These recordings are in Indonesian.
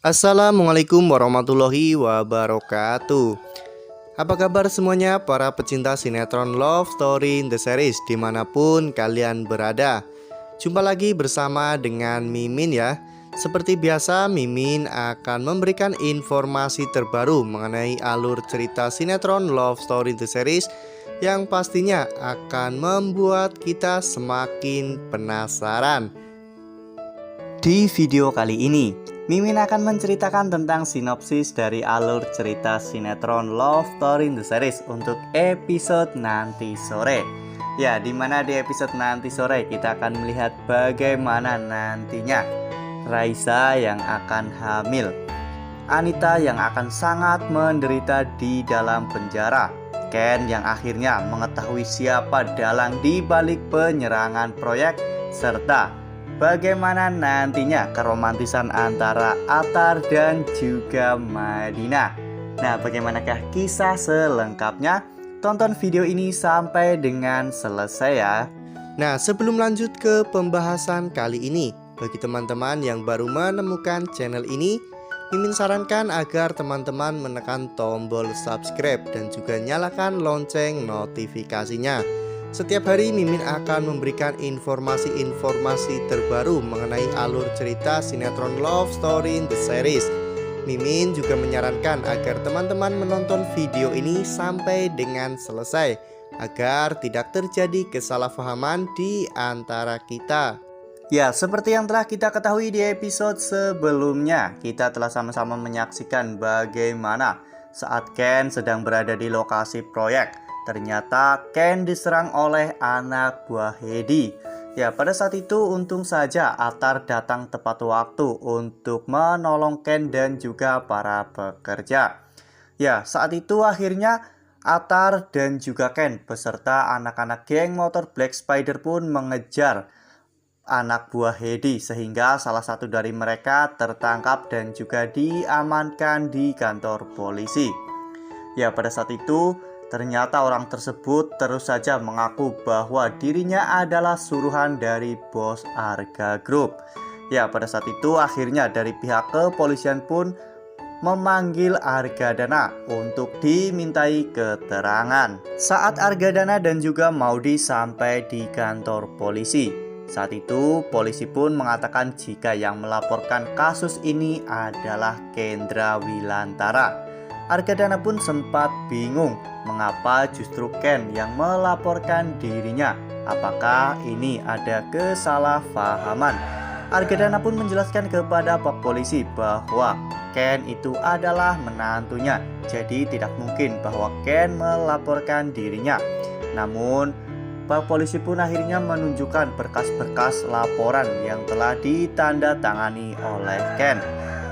Assalamualaikum warahmatullahi wabarakatuh. Apa kabar semuanya para pecinta sinetron Love Story in the Series dimanapun kalian berada. Jumpa lagi bersama dengan Mimin ya. Seperti biasa Mimin akan memberikan informasi terbaru mengenai alur cerita sinetron Love Story in the Series yang pastinya akan membuat kita semakin penasaran. Di video kali ini Mimin akan menceritakan tentang sinopsis dari alur cerita sinetron Love Story in the Series untuk episode nanti sore. Ya, dimana di episode nanti sore kita akan melihat bagaimana nantinya Raisa yang akan hamil, Anita yang akan sangat menderita di dalam penjara, Ken yang akhirnya mengetahui siapa dalang di balik penyerangan proyek, serta bagaimana nantinya keromantisan antara Atar dan juga Madina. Nah, bagaimanakah kisah selengkapnya? Tonton video ini sampai dengan selesai ya. Nah, sebelum lanjut ke pembahasan kali ini, bagi teman-teman yang baru menemukan channel ini, Mimin sarankan agar teman-teman menekan tombol subscribe dan juga nyalakan lonceng notifikasinya. Setiap hari Mimin akan memberikan informasi-informasi terbaru mengenai alur cerita sinetron Love Story in the Series. Mimin juga menyarankan agar teman-teman menonton video ini sampai dengan selesai agar tidak terjadi kesalahpahaman di antara kita. Ya, seperti yang telah kita ketahui di episode sebelumnya, kita telah sama-sama menyaksikan bagaimana saat Ken sedang berada di lokasi proyek, ternyata Ken diserang oleh anak buah Hedi. Ya, pada saat itu untung saja Atar datang tepat waktu untuk menolong Ken dan juga para pekerja. Ya, saat itu akhirnya Atar dan juga Ken beserta anak-anak geng motor Black Spider pun mengejar anak buah Hedi, sehingga salah satu dari mereka tertangkap dan juga diamankan di kantor polisi. Ya, pada saat itu ternyata orang tersebut terus saja mengaku bahwa dirinya adalah suruhan dari bos Arga Group. Ya, pada saat itu akhirnya dari pihak kepolisian pun memanggil Argadana untuk dimintai keterangan. Saat Argadana dan juga Maudi sampai di kantor polisi, saat itu polisi pun mengatakan jika yang melaporkan kasus ini adalah Kendra Wilantara. Argadana pun sempat bingung mengapa justru Ken yang melaporkan dirinya. Apakah ini ada kesalahpahaman? Argadana pun menjelaskan kepada Pak Polisi bahwa Ken itu adalah menantunya, jadi tidak mungkin bahwa Ken melaporkan dirinya. Namun Pak Polisi pun akhirnya menunjukkan berkas-berkas laporan yang telah ditandatangani oleh Ken.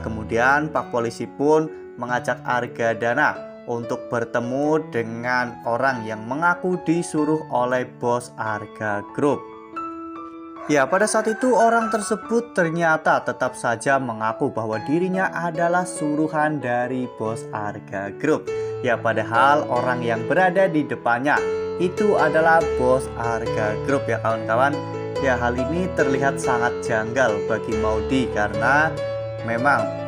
Kemudian Pak Polisi pun mengajak Argadana untuk bertemu dengan orang yang mengaku disuruh oleh bos Arga Group. Ya, pada saat itu orang tersebut ternyata tetap saja mengaku bahwa dirinya adalah suruhan dari bos Arga Group. Ya, padahal orang yang berada di depannya itu adalah bos Arga Group ya kawan-kawan. Ya, hal ini terlihat sangat janggal bagi Maudi karena memang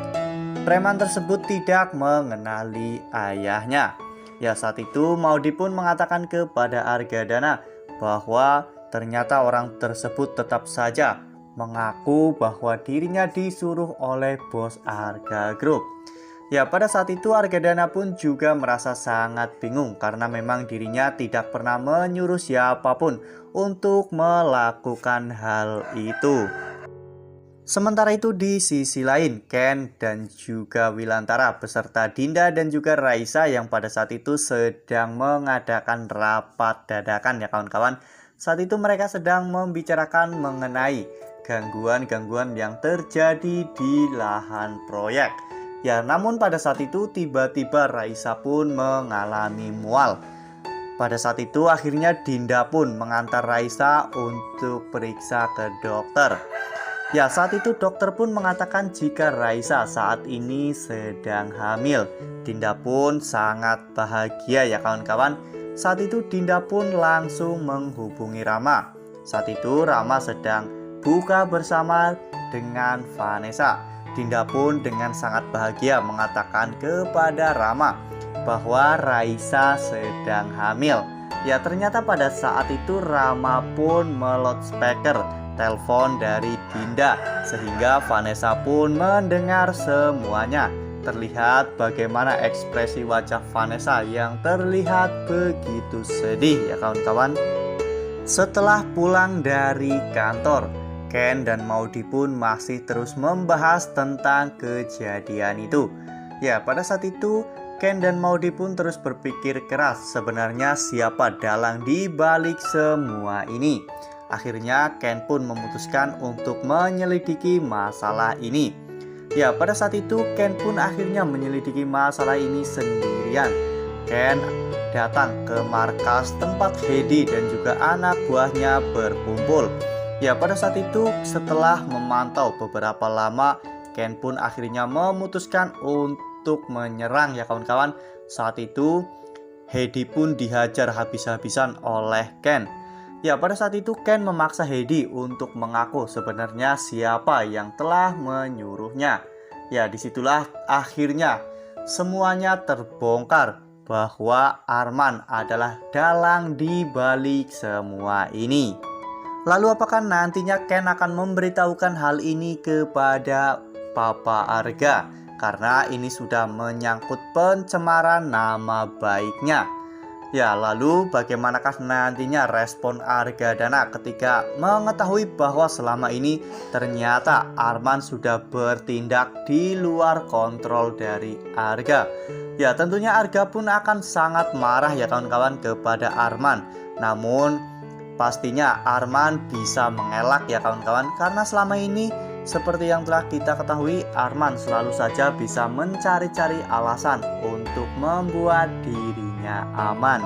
preman tersebut tidak mengenali ayahnya. Ya, saat itu Maudi pun mengatakan kepada Argadana bahwa ternyata orang tersebut tetap saja mengaku bahwa dirinya disuruh oleh bos Arga Group. Ya, pada saat itu Argadana pun juga merasa sangat bingung karena memang dirinya tidak pernah menyuruh siapapun untuk melakukan hal itu. Sementara itu di sisi lain, Ken dan juga Wilantara beserta Dinda dan juga Raisa yang pada saat itu sedang mengadakan rapat dadakan ya kawan-kawan. Saat itu mereka sedang membicarakan mengenai gangguan-gangguan yang terjadi di lahan proyek. Ya, namun pada saat itu tiba-tiba Raisa pun mengalami mual. Pada saat itu akhirnya Dinda pun mengantar Raisa untuk periksa ke dokter. Ya, saat itu dokter pun mengatakan jika Raisa saat ini sedang hamil. Dinda pun sangat bahagia ya kawan-kawan. Saat itu Dinda pun langsung menghubungi Rama. Saat itu Rama sedang buka bersama dengan Vanessa. Dinda pun dengan sangat bahagia mengatakan kepada Rama bahwa Raisa sedang hamil. Ya, ternyata pada saat itu Rama pun meloudspeaker telepon dari Dinda sehingga Vanessa pun mendengar semuanya. Terlihat bagaimana ekspresi wajah Vanessa yang terlihat begitu sedih ya kawan-kawan. Setelah pulang dari kantor, Ken dan Maudy pun masih terus membahas tentang kejadian itu. Ya, pada saat itu Ken dan Maudy pun terus berpikir keras sebenarnya siapa dalang di balik semua ini. Akhirnya Ken pun memutuskan untuk menyelidiki masalah ini. Ya, pada saat itu Ken pun akhirnya menyelidiki masalah ini sendirian. Ken datang ke markas tempat Heidi dan juga anak buahnya berkumpul. Ya, pada saat itu setelah memantau beberapa lama, Ken pun akhirnya memutuskan untuk menyerang ya kawan-kawan. Saat itu Heidi pun dihajar habis-habisan oleh Ken. Ya, pada saat itu Ken memaksa Heidi untuk mengaku sebenarnya siapa yang telah menyuruhnya. Ya, disitulah akhirnya semuanya terbongkar bahwa Arman adalah dalang di balik semua ini. Lalu apakah nantinya Ken akan memberitahukan hal ini kepada Papa Arga? Karena ini sudah menyangkut pencemaran nama baiknya. Ya, lalu bagaimanakah nantinya respon Argadana ketika mengetahui bahwa selama ini ternyata Arman sudah bertindak di luar kontrol dari Arga? Ya, tentunya Arga pun akan sangat marah ya kawan-kawan kepada Arman. Namun pastinya Arman bisa mengelak ya kawan-kawan, karena selama ini seperti yang telah kita ketahui, Arman selalu saja bisa mencari-cari alasan untuk membuat dirinya aman.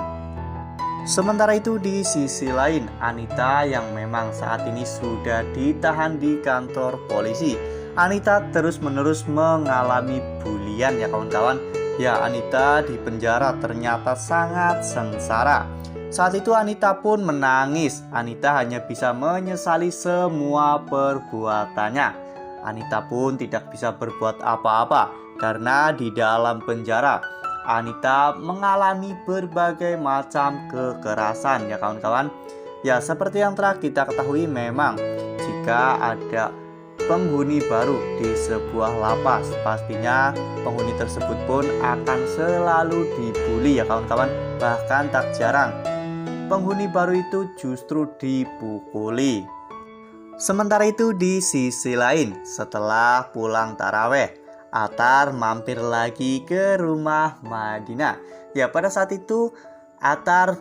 Sementara itu di sisi lain, Anita yang memang saat ini sudah ditahan di kantor polisi. Anita terus-menerus mengalami bulian ya kawan-kawan. Ya, Anita di penjara ternyata sangat sengsara. Saat itu Anita pun menangis. Anita hanya bisa menyesali semua perbuatannya. Anita pun tidak bisa berbuat apa-apa karena di dalam penjara Anita mengalami berbagai macam kekerasan ya kawan-kawan. Ya, seperti yang telah kita ketahui, memang jika ada penghuni baru di sebuah lapas, pastinya penghuni tersebut pun akan selalu dibully ya kawan-kawan. Bahkan tak jarang penghuni baru itu justru dipukuli. Sementara itu di sisi lain, setelah pulang taraweh, Atar mampir lagi ke rumah Madina. Ya, pada saat itu Atar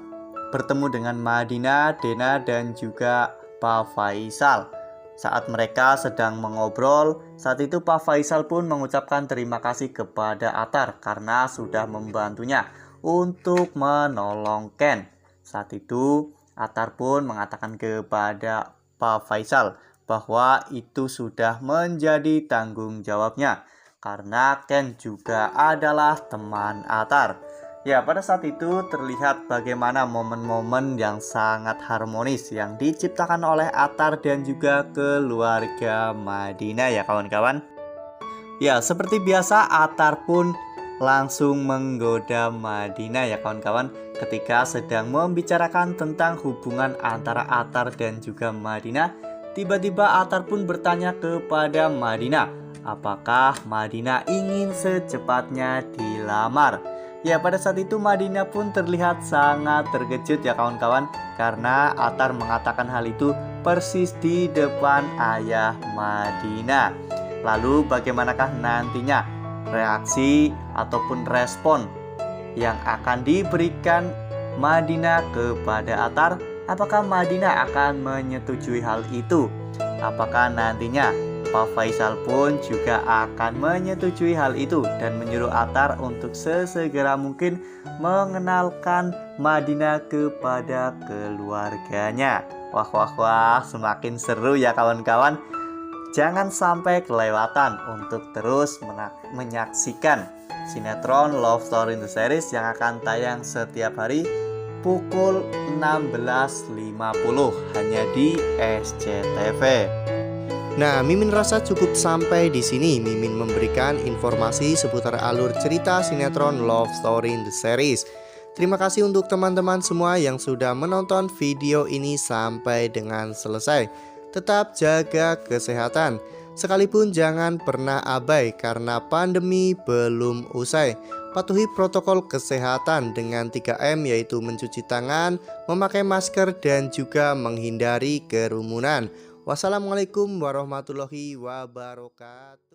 bertemu dengan Madina, Dena dan juga Pak Faisal. Saat mereka sedang mengobrol, saat itu Pak Faisal pun mengucapkan terima kasih kepada Atar karena sudah membantunya untuk menolong Ken. Saat itu Atar pun mengatakan kepada Pak Faisal bahwa itu sudah menjadi tanggung jawabnya karena Ken juga adalah teman Atar. Ya, pada saat itu terlihat bagaimana momen-momen yang sangat harmonis yang diciptakan oleh Atar dan juga keluarga Madina ya kawan-kawan. Ya, seperti biasa Atar pun langsung menggoda Madina ya kawan-kawan ketika sedang membicarakan tentang hubungan antara Atar dan juga Madina. Tiba-tiba Atar pun bertanya kepada Madina, apakah Madina ingin secepatnya dilamar? Ya, pada saat itu Madina pun terlihat sangat terkejut ya kawan-kawan, karena Atar mengatakan hal itu persis di depan ayah Madina. Lalu bagaimanakah nantinya reaksi ataupun respon yang akan diberikan Madina kepada Atar? Apakah Madina akan menyetujui hal itu? Apakah nantinya Pak Faisal pun juga akan menyetujui hal itu dan menyuruh Atar untuk sesegera mungkin mengenalkan Madina kepada keluarganya? Wah, semakin seru ya kawan-kawan. Jangan sampai kelewatan untuk terus menyaksikan sinetron Love Story in the Series yang akan tayang setiap hari pukul 16.50 hanya di SCTV. Nah, Mimin rasa cukup sampai di sini. Mimin memberikan informasi seputar alur cerita sinetron Love Story in the Series. Terima kasih untuk teman-teman semua yang sudah menonton video ini sampai dengan selesai. Tetap jaga kesehatan. Sekalipun jangan pernah abai karena pandemi belum usai. Patuhi protokol kesehatan dengan 3M, yaitu mencuci tangan, memakai masker, dan juga menghindari kerumunan. Wassalamualaikum warahmatullahi wabarakatuh.